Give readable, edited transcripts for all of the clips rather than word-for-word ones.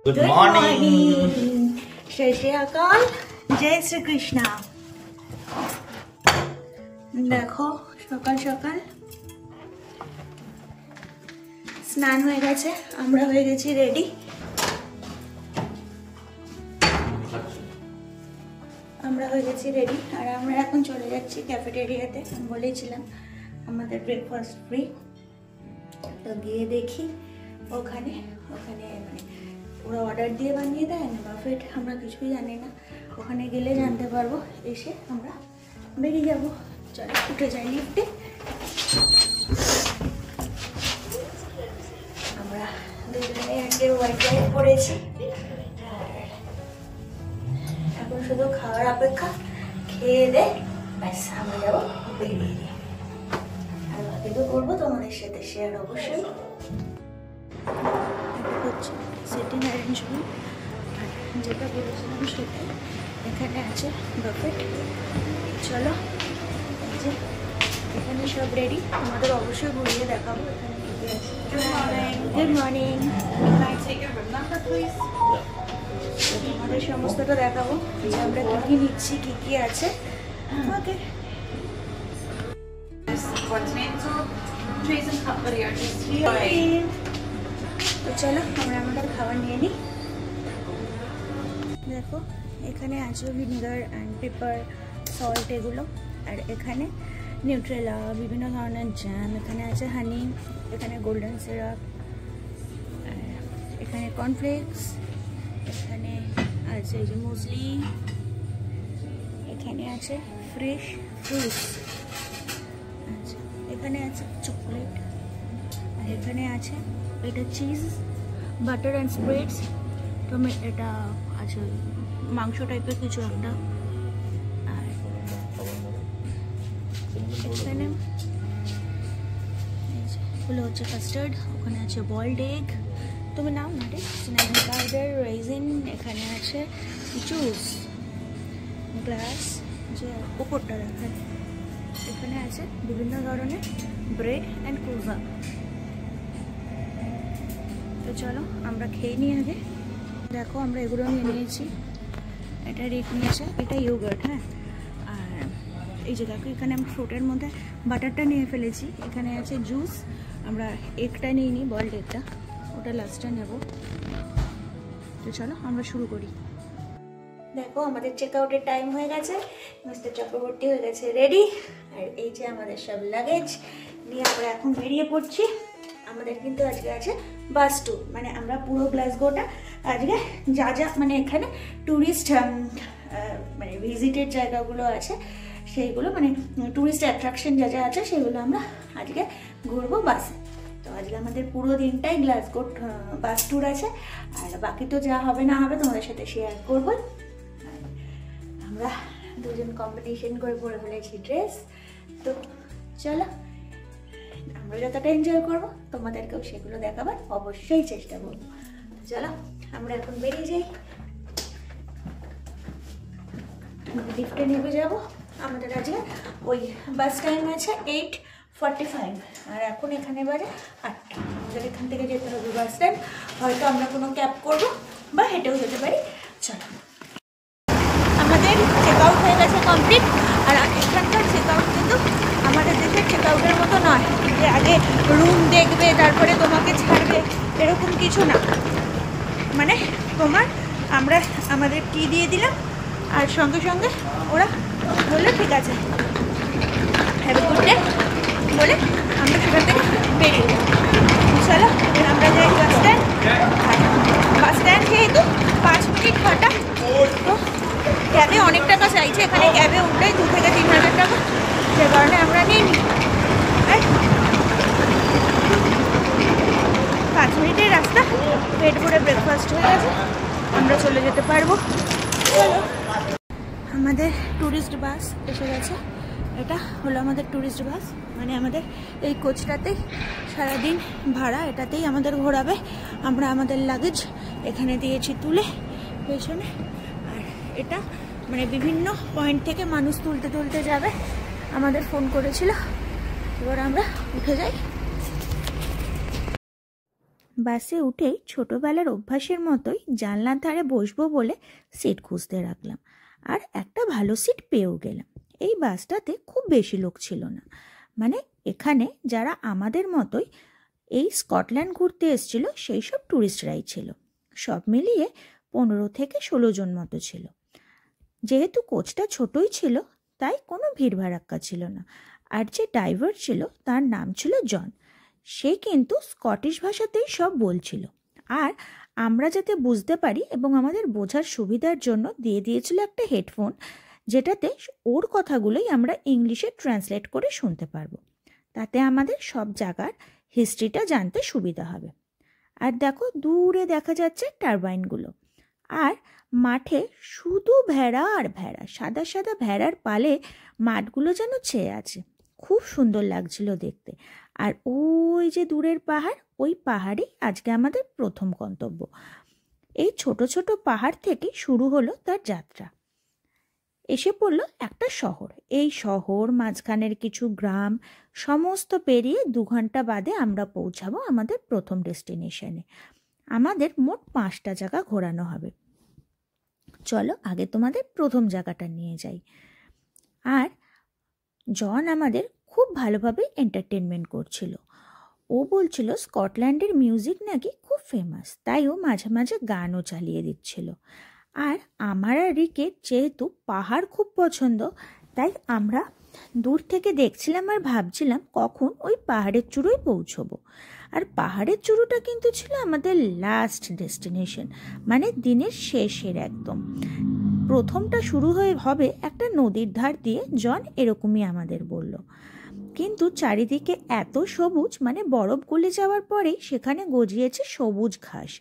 Good morning. Jai Shri Akal, Jai Shri Krishna. দেখো সকাল সকাল স্নান হয়ে গেছে, আমরা হয়ে গেছি রেডি। আর আমরা এখন চলে যাচ্ছি ক্যাফেটেরিয়াতে। আমি বলেছিলাম আমাদের ব্রেকফাস্ট ফ্রি, তো গিয়ে দেখি ওখানে মানে ওরা অর্ডার দিয়ে বানিয়ে দেয় না বাফেট, আমরা কিছুই জানি না। ওখানে গেলে জানতে পারবো, এসে আমরা বেরিয়ে যাবো। চলো উঠে যাই লিফটে। আমরা দুজনে আজকে হোয়াইট ড্রাইভ করেছি, এখন শুধু খাওয়ার অপেক্ষা। খেয়ে দে ব্যাস আমরা যাবো বেরিয়ে। আর বাকি তো করবো তোমাদের সাথে শেয়ার অবশ্যই। হচ্ছে সিটিং অ্যারেঞ্জমেন্ট, আর যেটা বলেছিলাম সেটাই এখানে আছে বাফেট। চলো এখানে সব রেডি, তোমাদের অবশ্যই ঘুরিয়ে দেখাবো এখানে কি কি আছে। গুড মর্নিং, তোমাদের সমস্তটা দেখাবো যে আমরা কি কি নিচ্ছি, কি কি আছে। ওকে, তো চলো আমরা আমাদের খাবার নিয়ে নিই। দেখো এখানে আছে ভিনিগার অ্যান্ড পেপার, সল্ট এগুলো, আর এখানে নিউট্রেলা, বিভিন্ন ধরনের জ্যাম, এখানে আছে হানি, এখানে গোল্ডেন সিরাপ, এখানে কর্নফ্লেক্স, এখানে আছে এই যে মুসলি, এখানে আছে ফ্রেশ ফ্রুটস, আচ্ছা এখানে আছে চকলেট, আর এখানে আছে এটা চিজ, বাটার অ্যান্ড স্প্রেডস, এটা আছে মাংস টাইপের কিছু একটা, আর এখানে এগুলো হচ্ছে কাস্টার্ড, ওখানে আছে বয়েলড এগ, তুমি নাও না রে, স্ন্যাক পাউডার, রেজিন, এখানে আছে জুস, গ্লাস যে উপরটা দেখায়, এখানে আছে বিভিন্ন ধরনের ব্রেড অ্যান্ড কুজা। তো চলো আমরা খেয়ে নিই আগে। দেখো আমরা এগুলো নিয়ে নিয়েছি, এটা রেট নিয়েছে, এটা ইয়োগার্ট, হ্যাঁ। আর এই যে দেখো এখানে আমি ফ্রুটের মধ্যে বাটারটা নিয়ে ফেলেছি, এখানে আছে জুস, আমরা এগটা নিয়ে নিই, বয়েলড এগটা, ওটা লাস্টটা নেব। তো চলো আমরা শুরু করি। দেখো আমাদের চেক আউটের টাইম হয়ে গেছে, মিস্টার চক্রবর্তী হয়ে গেছে রেডি, আর এই যে আমাদের সব লাগেজ নিয়ে আমরা এখন বেরিয়ে পড়ছি। আমাদের কিন্তু আজকে আছে বাস ট্যুর, মানে আমরা পুরো গ্লাসগোটা আজকে যা যা মানে এখানে ট্যুরিস্ট মানে ভিজিটের জায়গাগুলো আছে সেইগুলো, মানে ট্যুরিস্ট অ্যাট্রাকশন যা যা আছে সেগুলো আমরা আজকে ঘুরবো বাসে। তো আজকে আমাদের পুরো দিনটাই গ্লাসগো বাস ট্যুর আছে, আর বাকি তো যা হবে না হবে তোমাদের সাথে শেয়ার করবো। আমরা দুজন কম্পিটিশন করে পরে ফেলেছি ড্রেস, তো চলো আমরা যতটা এনজয় করবো তোমাদেরকেও সেগুলো দেখাবার অবশ্যই চেষ্টা করবো। চলো আমরা এখন বেরিয়ে যাই, লিফটে নেমে যাব। আমাদের আজকে ওই বাস টাইম আছে 8:45, আর এখন এখানে বাজে 8টা। আমাদের এখান থেকে যেতে হবে বাস স্ট্যান্ড, হয়তো আমরা কোনো ক্যাব করবো বা হেঁটেও যেতে পারি। চলো আমাদের চেক আউট হয়ে গেছে কমপ্লিট, আর এখানকার চেক আউট কিন্তু আমাদের দেশের চেক আউটের মতো নয় যে আগে রুম দেখবে তারপরে তোমাকে ছাড়বে, এরকম কিছু না। মানে আমরা আমাদের কি দিয়ে দিলাম, আর সঙ্গে সঙ্গে ওরা বললো ঠিক আছে হ্যাভ এ গুড ডে বলে আমরা সেখান থেকে বেরিয়ে যাই। চলো আমরা যাই বাস স্ট্যান্ড। বাস স্ট্যান্ড যেহেতু 5 মিনিট হাঁটা, তো ক্যাবে অনেক টাকা চাইছে, এখানে ক্যাবে উঠলেই 2 থেকে 3 হাজার টাকা, যে কারণে আমরা নিই নি। 5 মিনিটের রাস্তা, পেট ভরে ব্রেকফাস্ট হয়ে গেছে, আমরা চলে যেতে পারবো। চলো আমাদের ট্যুরিস্ট বাস এসে গেছে, এটা হলো আমাদের ট্যুরিস্ট বাস, মানে আমাদের এই কোচটাতেই সারাদিন ভাড়া, এটাতেই আমাদের ঘোরাবে। আমরা আমাদের লাগেজ এখানে দিয়েছি তুলে পেছনে, আর এটা মানে বিভিন্ন পয়েন্ট থেকে মানুষ তুলতে তুলতে যাবে, আমাদের ফোন করেছিল। এবার আমরা উঠে যাই। বাসে উঠেই ছোটবেলার অভ্যাসের মতোই জানলার ধারে বসবো বলে সিট খুঁজতে রাখলাম, আর একটা ভালো সিট পেয়েও গেলাম। এই বাসটাতে খুব বেশি লোক ছিল না, মানে এখানে যারা আমাদের মতোই এই স্কটল্যান্ড ঘুরতে এসেছিল সেই সব ট্যুরিস্টরাই ছিল। সব মিলিয়ে 15 থেকে 16 জন মতো ছিল। যেহেতু কোচটা ছোটই ছিল তাই কোনো ভিড় ভাড়াক্কা ছিল না। আর যে ড্রাইভার ছিল তার নাম ছিল জন। সে কিন্তু স্কটিশ ভাষাতেই সব বলছিল, আর আমরা যাতে বুঝতে পারি এবং আমাদের বোঝার সুবিধার জন্য দিয়ে দিয়েছিল একটা হেডফোন, যেটাতে ওর কথাগুলোই আমরা ইংলিশে ট্রান্সলেট করে শুনতে পারবো। তাতে আমাদের সব জায়গার হিস্ট্রিটা জানতে সুবিধা হবে। আর দেখো দূরে দেখা যাচ্ছে টারবাইনগুলো, আর মাঠে শুধু ভেড়া আর ভেড়া, সাদা সাদা ভেড়ার পালে মাঠগুলো যেন ছেয়ে আছে। খুব সুন্দর লাগছিল দেখতে। আর ওই যে দূরের পাহাড়, ওই পাহাড়ই আজকে আমাদের প্রথম গন্তব্য। এই ছোট ছোট পাহাড় থেকে শুরু হলো তার যাত্রা। এসে পড়ল একটা শহর। এই শহর, মাঝখানের কিছু গ্রাম, সমস্ত পেরিয়ে 2 ঘন্টা বাদে আমরা পৌঁছাবো আমাদের প্রথম ডেস্টিনেশনে। আমাদের মোট 5টা জায়গা ঘোরানো হবে। চলো আগে তোমাদের প্রথম জায়গাটা নিয়ে যাই। আর জন আমাদের খুব ভালোভাবে এন্টারটেনমেন্ট করছিল। ও বলছিল স্কটল্যান্ডের মিউজিক নাকি খুব ফেমাস, তাই ও মাঝে মাঝে গানও চালিয়ে দিচ্ছিল। আর আমার আর রিকের যেহেতু পাহাড় খুব পছন্দ, তাই আমরা দূর থেকে দেখছিলাম আর ভাবছিলাম কখন ওই পাহাড়ের চূড়োয় পৌঁছবো। আর পাহাড়ের চূড়োটা কিন্তু ছিল আমাদের লাস্ট ডেস্টিনেশন, মানে দিনের শেষের একদম। প্রথমটা শুরু হবে একটা নদীর ধার দিয়ে, জন এরকমই আমাদের বলল। কিন্তু চারিদিকে এত সবুজ, মানে বরফ গলে যাওয়ার পরেই সেখানে গজিয়েছে সবুজ ঘাস,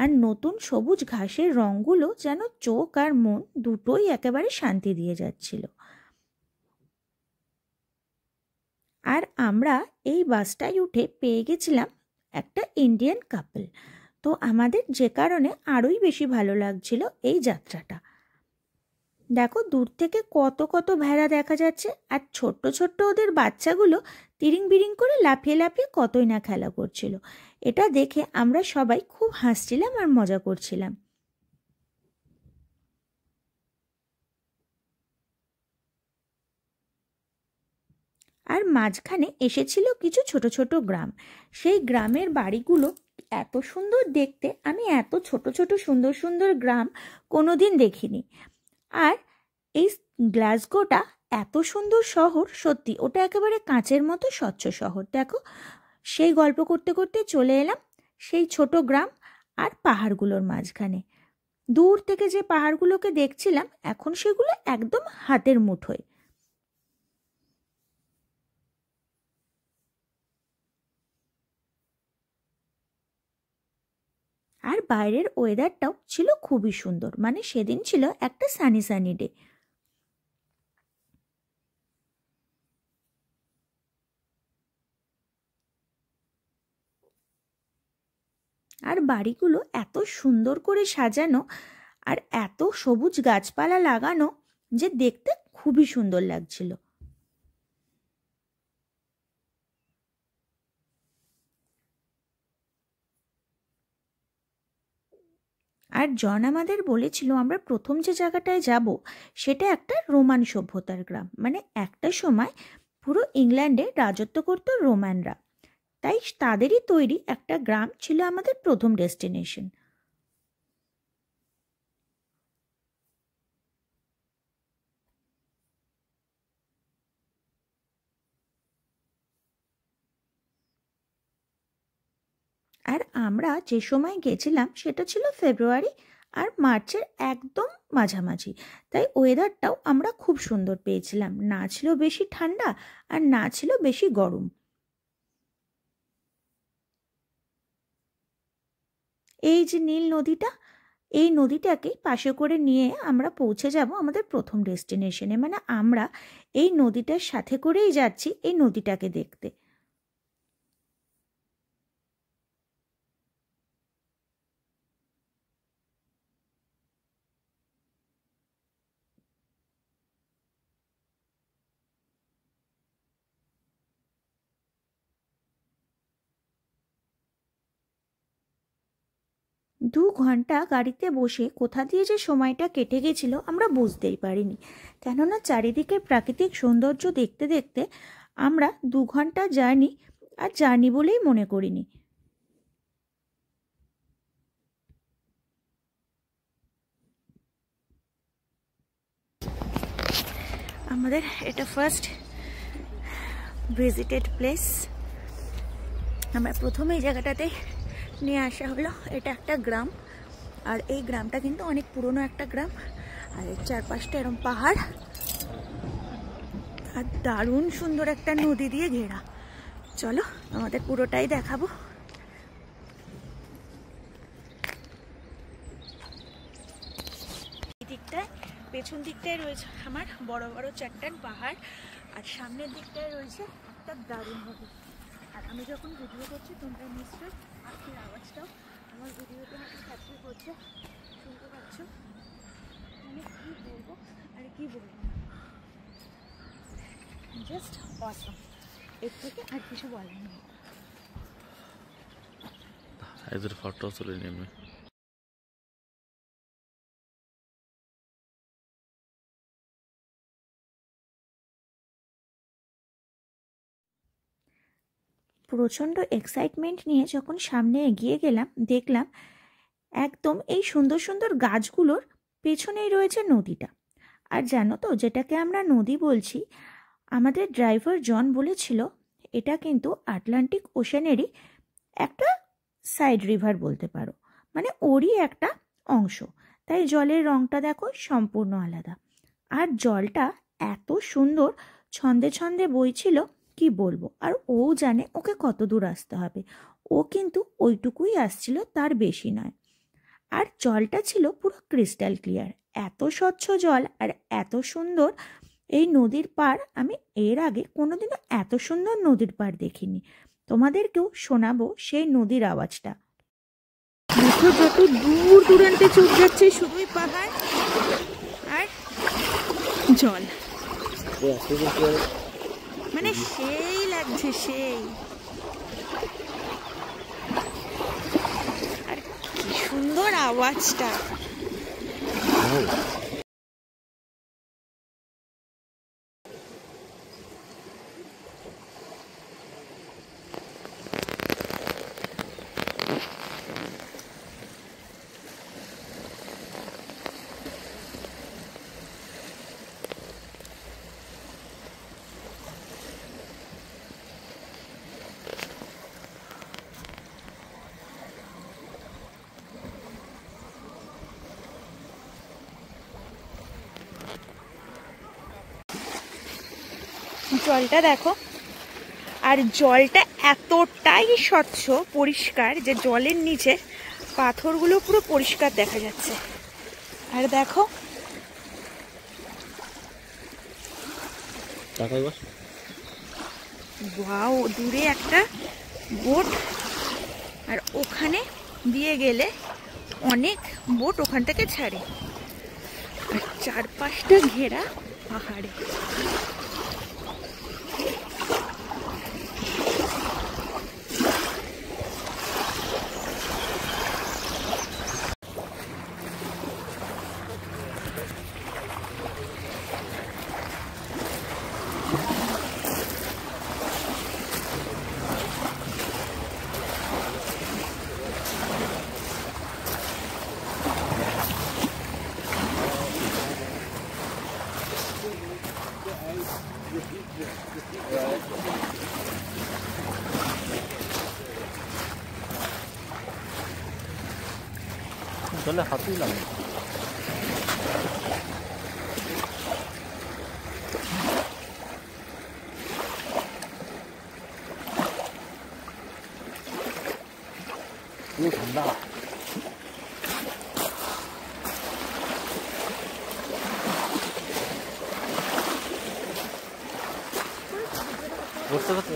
আর নতুন সবুজ ঘাসের রঙগুলো যেন চোখ আর মন দুটোই একেবারে শান্তি দিয়ে যাচ্ছিল। আর আমরা এই বাসটায় উঠে পেয়ে গেছিলাম একটা ইন্ডিয়ান কাপল। তো আমাদের যে কারণে আরোই বেশি ভালো লাগছিল এই যাত্রাটা। দেখো দূর থেকে কত কত ভেড়া দেখা যাচ্ছে, আর ছোট্ট ছোট্ট ওদের বাচ্চাগুলো তিরিং বিরিং করে লাফিয়ে লাফিয়ে কতই না খেলা করছিল। এটা দেখে আমরা সবাই খুব হাসছিলাম আর মজা করছিলাম। আর মাঝখানে এসেছিল কিছু ছোট ছোট গ্রাম। সেই গ্রামের বাড়িগুলো এত সুন্দর দেখতে, আমি এত ছোট ছোট সুন্দর সুন্দর গ্রাম কোনোদিন দেখিনি। আর এই গ্লাসগোটা এত সুন্দর শহর, সত্যি ওটা একেবারে কাঁচের মতো স্বচ্ছ শহর। দেখো সেই গল্প করতে করতে চলে এলাম সেই ছোট গ্রাম আর পাহাড়গুলোর মাঝখানে। দূর থেকে যে পাহাড়গুলোকে দেখছিলাম এখন সেগুলো একদম হাতের মুঠোয়। আর বাইরের ওয়েদারটাও ছিল খুবই সুন্দর, মানে সেদিন ছিল একটা সানি সানি ডে। আর বাড়িগুলো এত সুন্দর করে সাজানো আর এত সবুজ গাছপালা লাগানো যে দেখতে খুবই সুন্দর লাগছিল। আর জন আমাদের বলেছিল আমরা প্রথম যে জায়গাটায় যাব সেটা একটা রোমান সভ্যতার গ্রাম, মানে একটা সময় পুরো ইংল্যান্ডে রাজত্ব করতো রোমানরা, তাই তাদেরই তৈরি একটা গ্রাম ছিল আমাদের প্রথম ডেস্টিনেশন। আর আমরা যে সময় গেছিলাম সেটা ছিল ফেব্রুয়ারি আর মার্চের একদম মাঝামাঝি, তাই ওয়েদারটাও আমরা খুব সুন্দর পেয়েছিলাম। না ছিল বেশি ঠান্ডা আর না ছিল বেশি গরম। এই যে নীল নদীটা, এই নদীটাকে পাশে করে নিয়ে আমরা পৌঁছে যাব আমাদের প্রথম ডেস্টিনেশনে, মানে আমরা এই নদীটার সাথে করেই যাচ্ছি এই নদীটাকে দেখতে। 2 ঘন্টা গাড়িতে বসে কোথা দিয়ে যে সময়টা কেটে গেছিল আমরা বুঝতেই পারিনি, কেননা চারিদিকের প্রাকৃতিক সৌন্দর্য দেখতে দেখতে আমরা 2 ঘন্টা জার্নি আর জার্নি বলেই মনে করিনি। আমাদের এটা ফার্স্ট ভিজিটেড প্লেস। আমরা প্রথমে এই জায়গাটাতে নিয়ে আসা হলো। এটা একটা গ্রাম, আর এই গ্রামটা কিন্তু অনেক পুরনো একটা গ্রাম, আর এর চারপাশটা এরকম পাহাড় আর দারুণ সুন্দর একটা নদী দিয়ে ঘেরা। চলো আমাদের পুরোটাই দেখাবো। এই দিকটায় পেছন দিকটায় রয়েছে আমার বড় বড় চারটান পাহাড়, আর সামনের দিকটায় রয়েছে একটা দারুণ নদী। আর আমি যখন ভিডিও করছি তোমরা নিশ্চয়ই পাখির আওয়াজটাও আমার ভিডিওতে হয়তো ক্যাপচার করছে, শুনতে পাচ্ছ। মানে কি বলবো আর কি বলবো না, জাস্ট অসম। এর থেকে আর কিছু বলার নেই। এদের ফটো তুলে নেবে। প্রচণ্ড এক্সাইটমেন্ট নিয়ে যখন সামনে এগিয়ে গেলাম, দেখলাম একদম এই সুন্দর সুন্দর গাছগুলোর পেছনেই রয়েছে নদীটা। আর জানো তো, যেটাকে আমরা নদী বলছি, আমাদের ড্রাইভার জন বলেছিল এটা কিন্তু আটলান্টিক ওশানেরই একটা সাইড রিভার বলতে পারো, মানে ওরই একটা অংশ। তাই জলের রঙটা দেখো সম্পূর্ণ আলাদা। আর জলটা এত সুন্দর ছন্দে ছন্দে বইছিল কি বলবো। আর ও জানে ওকে কত দূর আসতে হবে, ও কিন্তু ওইটুকুই আসছিল, তার বেশি নয়। আর জলটা ছিল পুরো ক্রিস্টাল ক্লিয়ার, এত স্বচ্ছ জল আর এত সুন্দর। এই নদীর পাড় আমি এর আগে কোনোদিনও এত সুন্দর নদীর পাড় দেখিনি। তোমাদেরকেও শোনাবো সেই নদীর আওয়াজটা। দেখো যত দূর দূরান্তে চোখ যাচ্ছে শুধুই পাহাড় আর জল, মানে সেই লাগছে সেই। আর কি সুন্দর আওয়াজটা। জলটা দেখো, আর জলটা এতটাই স্বচ্ছ পরিষ্কার যে জলের নিচে পাথরগুলো পুরো পরিষ্কার দেখা যাচ্ছে। আর দেখো ওয়াও, দূরে একটা বোট, আর ওখানে দিয়ে গেলে অনেক বোট ওখান থেকে ছাড়ে। আর চারপাশটা ঘেরা পাহাড়ে। জলে হাতই লাগে। ঠান্ডা। বসতে করতে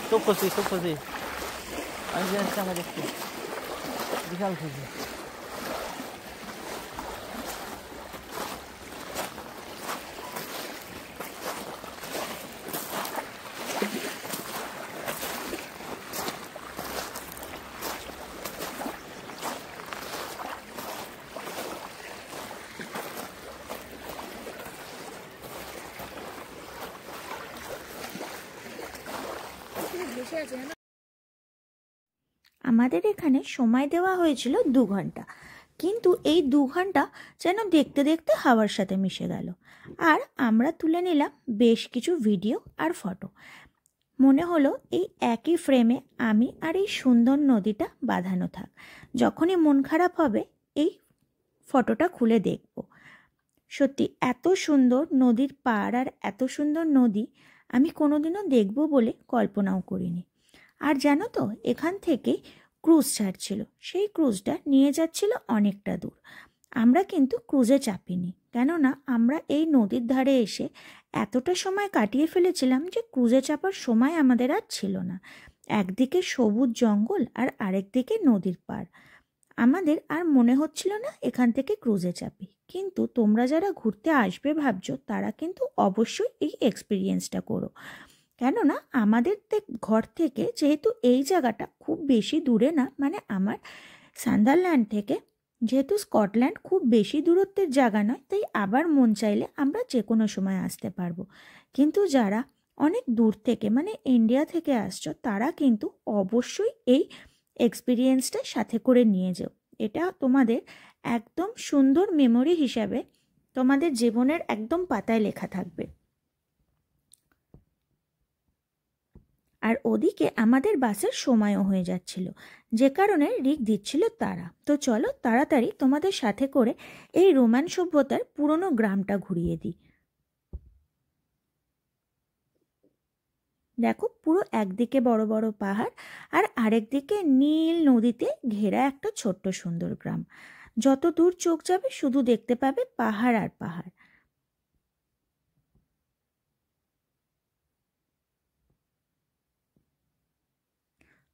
খুব খুশি, খুব খুশি। আমি যাচ্ছি, আমরা দেখছি বিশাল খুশি। আমাদের এখানে সময় দেওয়া হয়েছিল 2 ঘন্টা, কিন্তু এই 2 ঘন্টা যেন দেখতে দেখতে হাওয়ার সাথে মিশে গেল। আর আমরা তুলে নিলাম বেশ কিছু ভিডিও আর ফটো। মনে হলো এই একই ফ্রেমে আমি আর এই সুন্দর নদীটা বাঁধানো থাক। যখনই মন খারাপ হবে এই ফটোটা খুলে দেখব। সত্যি এত সুন্দর নদীর পাড় আর এত সুন্দর নদী আমি কোনোদিনও দেখব বলে কল্পনাও করিনি। আর জানো তো, এখান থেকে ক্রুজ ছাড়ছিল, সেই ক্রুজটা নিয়ে যাচ্ছিল অনেকটা দূর। আমরা কিন্তু ক্রুজে চাপিনি, কেননা আমরা এই নদীর ধারে এসে এতটা সময় কাটিয়ে ফেলেছিলাম যে ক্রুজে চাপার সময় আমাদের আর ছিল না। একদিকে সবুজ জঙ্গল আর আরেকদিকে নদীর পাড়, আমাদের আর মনে হচ্ছিল না এখান থেকে ক্রুজে চাপি। কিন্তু তোমরা যারা ঘুরতে আসবে ভাবছো, তারা কিন্তু অবশ্যই এই এক্সপিরিয়েন্সটা করো, কেননা আমাদের ঘর থেকে যেহেতু এই জায়গাটা খুব বেশি দূরে না, মানে আমার সান্দারল্যান্ড থেকে যেহেতু স্কটল্যান্ড খুব বেশি দূরত্বের জায়গা নয়, তাই আবার মন চাইলে আমরা যে কোনো সময় আসতে পারবো। কিন্তু যারা অনেক দূর থেকে মানে ইন্ডিয়া থেকে আসছো, তারা কিন্তু অবশ্যই এই এক্সপিরিয়েন্সটা সাথে করে নিয়ে যাও। এটা তোমাদের একদম সুন্দর মেমোরি হিসাবে তোমাদের জীবনের একদম পাতায় লেখা থাকবে। আর ওদিকে আমাদের বাসের সময়ও হয়ে যাচ্ছিল, যে কারণে রিক দিচ্ছিল তারা। তো চলো তাড়াতাড়ি তোমাদের সাথে করে এই রোমান সভ্যতার পুরনো গ্রামটা ঘুরিয়ে দিই। দেখো, পুরো একদিকে বড় বড় পাহাড় আর আরেকদিকে নীল নদীতে ঘেরা একটা ছোট্ট সুন্দর গ্রাম। যত দূর চোখ যাবে শুধু দেখতে পাবে পাহাড় আর পাহাড়।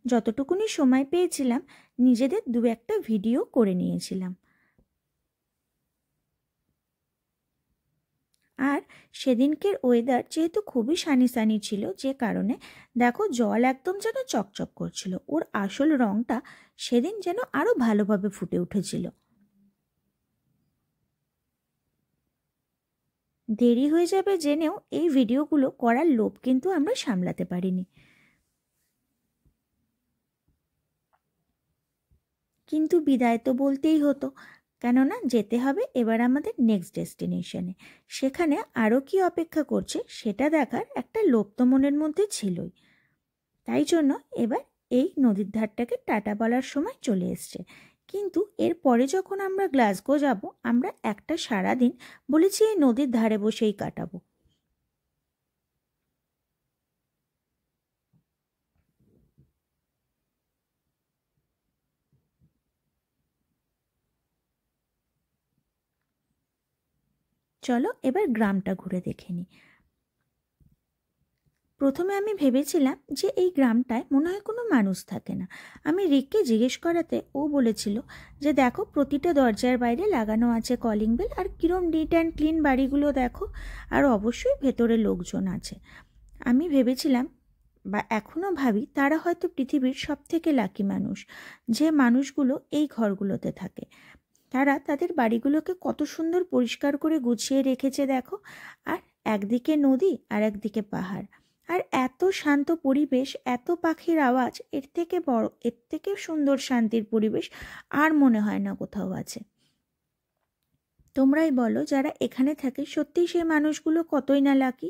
যতটুকুনি সময় পেয়েছিলাম নিজেদের 2-1টা ভিডিও করে নিয়েছিলাম। আর সেদিনকের ওয়েদার যেহেতু খুবই সানি সানি ছিল, যে কারণে দেখো জল একদম যেন চকচক করছিল, ওর আসল রংটা সেদিন যেন আরো ভালোভাবে ফুটে উঠেছিল। দেরি হয়ে যাবে জেনেও এই ভিডিওগুলো করার লোভ কিন্তু আমরা সামলাতে পারিনি। কিন্তু বিদায় তো বলতেই হতো, কেননা যেতে হবে এবার আমাদের নেক্সট ডেস্টিনেশনে। সেখানে আরও কি অপেক্ষা করছে সেটা দেখার একটা লোভ তো মনের মধ্যে ছিলই। তাই জন্য এবার এই নদীর ধারটাকে টাটা বলার সময় চলে এসছে। কিন্তু এরপরে যখন আমরা গ্লাসগো যাব, আমরা একটা সারাদিন বলেছি এই নদীর ধারে বসেই কাটাবো। চলো এবার গ্রামটা ঘুরে দেখে নিই। প্রথমে আমি ভেবেছিলাম যে এই গ্রামটায় মনে হয় কোনো মানুষ থাকে না। আমি রিককে জিজ্ঞেস করাতে ও বলেছিল যে দেখো প্রতিটা দরজার বাইরে লাগানো আছে কলিং বেল, আর কিরম নিট অ্যান্ড ক্লিন বাড়িগুলো দেখো, আর অবশ্যই ভেতরে লোকজন আছে। আমি ভেবেছিলাম বা এখনও ভাবি তারা হয়তো পৃথিবীর সবথেকে লাকি মানুষ, যে মানুষগুলো এই ঘরগুলোতে থাকে। তারা তাদের বাড়িগুলোকে কত সুন্দর পরিষ্কার করে গুছিয়ে রেখেছে দেখো। আর একদিকে নদী আর একদিকে পাহাড়, আর এত শান্ত পরিবেশ, এত পাখির আওয়াজ, এর থেকে বড়, এর থেকে সুন্দর শান্তির পরিবেশ আর মনে হয় না কোথাও আছে। তোমরাই বলো যারা এখানে থাকে সত্যিই সেই মানুষগুলো কতই না লাকি।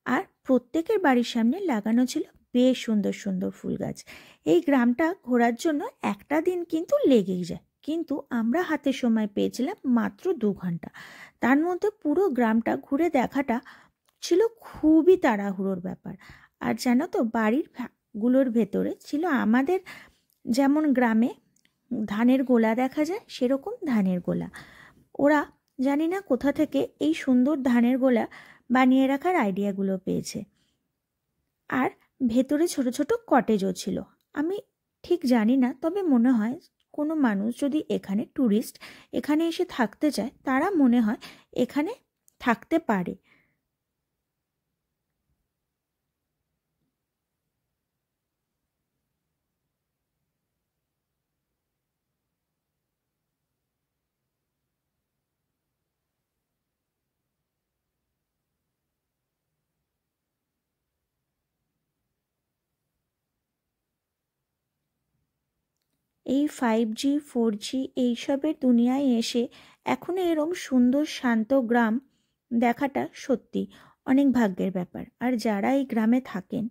আর প্রত্যেকের বাড়ির সামনে লাগানো ছিল বেশ সুন্দর সুন্দর ফুল গাছ। এই গ্রামটা ঘোরার জন্য একটা দিন কিন্তু লেগেই যায়, কিন্তু আমরা হাতে সময় পেয়েছিলাম মাত্র 2 ঘন্টা। তার মধ্যে পুরো গ্রামটা ঘুরে দেখাটা ছিল খুবই তাড়াহুড়োর ব্যাপার। আর জানো তো, গুলোর ভেতরে ছিল আমাদের যেমন গ্রামে ধানের গোলা দেখা যায়, সেরকম ধানের গোলা। ওরা জানি না কোথা থেকে এই সুন্দর ধানের গোলা বানিয়ে রাখার আইডিয়াগুলো পেয়েছে। আর ভেতরে ছোট ছোট কটেজও ছিল। আমি ঠিক জানি না, তবে মনে হয় কোনো মানুষ যদি এখানে ট্যুরিস্ট এখানে এসে থাকতে চায়, তারা মনে হয় এখানে থাকতে পারে। এই 5G 4G এইসবের দুনিয়ায় এসে এখনও এরম সুন্দর শান্ত গ্রাম দেখাটা সত্যি অনেক ভাগ্যের ব্যাপার। আর যারা এই গ্রামে থাকেন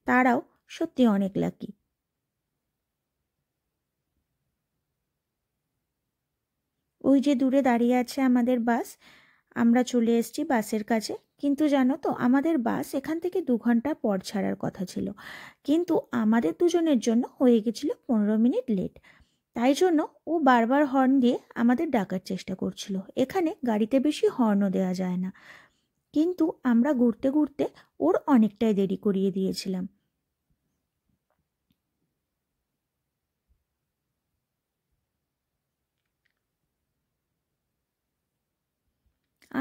তারাও সত্যি অনেক লাকি। ওই যে দূরে দাঁড়িয়ে আছে আমাদের বাস, আমরা চলে এসেছি বাসের কাছে। কিন্তু জানো তো, আমাদের বাস এখান থেকে 2 ঘন্টা পর ছাড়ার কথা ছিল, কিন্তু আমাদের দুজনের জন্য হয়ে গেছিল 15 মিনিট লেট। তাই জন্য ও বারবার হর্ন দিয়ে আমাদের ডাকার চেষ্টা করছিল। এখানে গাড়িতে বেশি হর্নও দেওয়া যায় না, কিন্তু আমরা ঘুরতে ঘুরতে ওর অনেকটাই দেরি করিয়ে দিয়েছিলাম।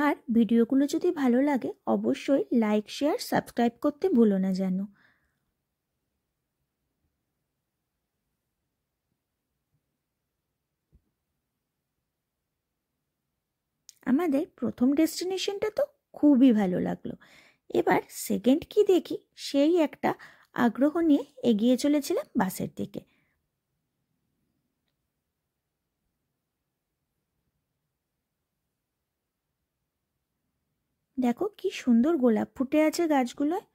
আর ভিডিওগুলো যদি ভালো লাগে অবশ্যই লাইক, শেয়ার, সাবস্ক্রাইব করতে ভুলো না যেন। আমাদের প্রথম ডেস্টিনেশনটা তো খুবই ভালো লাগলো। এবার সেকেন্ড কি দেখি সেই একটা আগ্রহ নিয়ে এগিয়ে চলেছিলাম বাসের দিকে। দেখো কি সুন্দর গোলাপ ফুটে আছে গাছগুলোয়।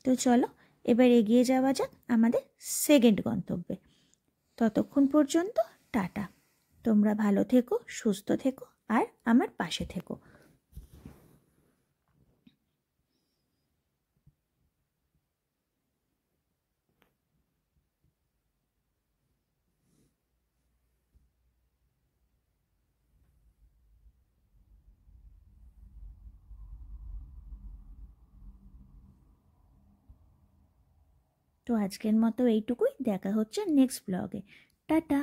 তো চলো এবার এগিয়ে যাওয়া যাক আমাদের সেকেন্ড গন্তব্যে। ততক্ষণ পর্যন্ত টাটা। তোমরা ভালো থেকো, সুস্থ থেকো, আর আমার পাশে থেকো। তো আজকের মতো এইটুকুই, দেখা হচ্ছে নেক্সট ব্লগে। টাটা।